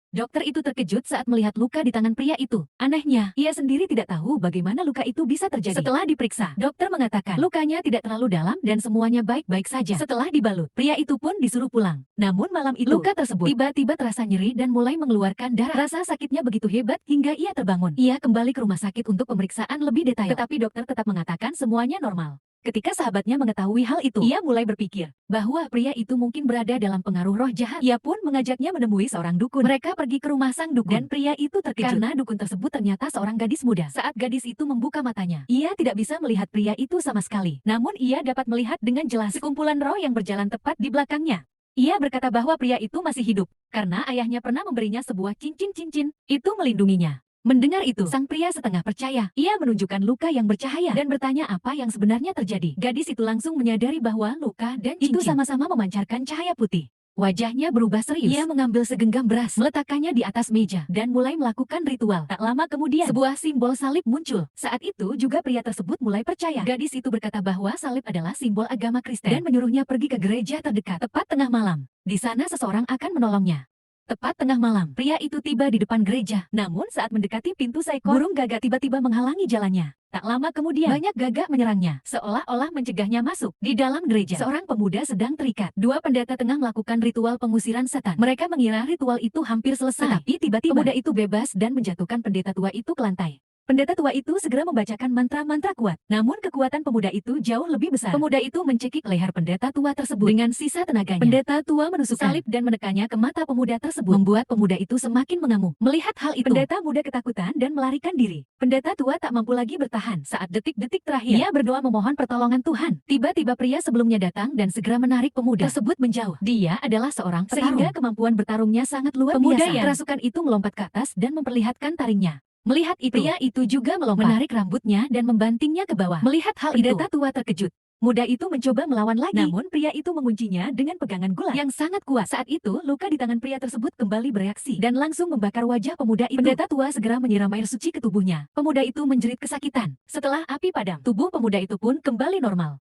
Dokter itu terkejut saat melihat luka di tangan pria itu. Anehnya, ia sendiri tidak tahu bagaimana luka itu bisa terjadi. Setelah diperiksa, dokter mengatakan lukanya tidak terlalu dalam dan semuanya baik-baik saja. Setelah dibalut, pria itu pun disuruh pulang. Namun malam itu, luka tersebut tiba-tiba terasa nyeri dan mulai mengeluarkan darah. Rasa sakitnya begitu hebat hingga ia terbangun. Ia kembali ke rumah sakit untuk pemeriksaan lebih detail. Tetapi dokter tetap mengatakan semuanya normal. Ketika sahabatnya mengetahui hal itu, ia mulai berpikir bahwa pria itu mungkin berada dalam pengaruh roh jahat. Ia pun mengajaknya menemui seorang dukun. Mereka pergi ke rumah sang dukun, dan pria itu terkejut karena dukun tersebut ternyata seorang gadis muda. Saat gadis itu membuka matanya, ia tidak bisa melihat pria itu sama sekali. Namun ia dapat melihat dengan jelas sekumpulan roh yang berjalan tepat di belakangnya. Ia berkata bahwa pria itu masih hidup, karena ayahnya pernah memberinya sebuah cincin-cincin, itu melindunginya. Mendengar itu, sang pria setengah percaya. Ia menunjukkan luka yang bercahaya dan bertanya apa yang sebenarnya terjadi. Gadis itu langsung menyadari bahwa luka dan cincin itu sama-sama memancarkan cahaya putih. Wajahnya berubah serius. Ia mengambil segenggam beras, meletakkannya di atas meja, dan mulai melakukan ritual. Tak lama kemudian, sebuah simbol salib muncul. Saat itu juga pria tersebut mulai percaya. Gadis itu berkata bahwa salib adalah simbol agama Kristen dan menyuruhnya pergi ke gereja terdekat tepat tengah malam. Di sana seseorang akan menolongnya. Tepat tengah malam, pria itu tiba di depan gereja. Namun saat mendekati pintu, seekor burung gagak tiba-tiba menghalangi jalannya. Tak lama kemudian, banyak gagak menyerangnya, seolah-olah mencegahnya masuk. Di dalam gereja, seorang pemuda sedang terikat. Dua pendeta tengah melakukan ritual pengusiran setan. Mereka mengira ritual itu hampir selesai. Tetapi tiba-tiba, pemuda itu bebas dan menjatuhkan pendeta tua itu ke lantai. Pendeta tua itu segera membacakan mantra-mantra kuat. Namun kekuatan pemuda itu jauh lebih besar. Pemuda itu mencekik leher pendeta tua tersebut dengan sisa tenaganya. Pendeta tua menusukkan salib dan menekannya ke mata pemuda tersebut, membuat pemuda itu semakin mengamuk. Melihat hal itu, pendeta muda ketakutan dan melarikan diri. Pendeta tua tak mampu lagi bertahan. Saat detik-detik terakhir, ia berdoa memohon pertolongan Tuhan. Tiba-tiba pria sebelumnya datang dan segera menarik pemuda tersebut menjauh. Dia adalah seorang petarung, sehingga kemampuan bertarungnya sangat luar biasa. Pemuda yang kerasukan itu melompat ke atas dan memperlihatkan taringnya. Melihat itu, pria itu juga melompat, menarik rambutnya dan membantingnya ke bawah. Melihat hal itu, pendeta tua terkejut. Muda itu mencoba melawan lagi, namun pria itu menguncinya dengan pegangan gulat yang sangat kuat. Saat itu, luka di tangan pria tersebut kembali bereaksi dan langsung membakar wajah pemuda itu. Pendeta tua segera menyiram air suci ke tubuhnya. Pemuda itu menjerit kesakitan. Setelah api padam, tubuh pemuda itu pun kembali normal.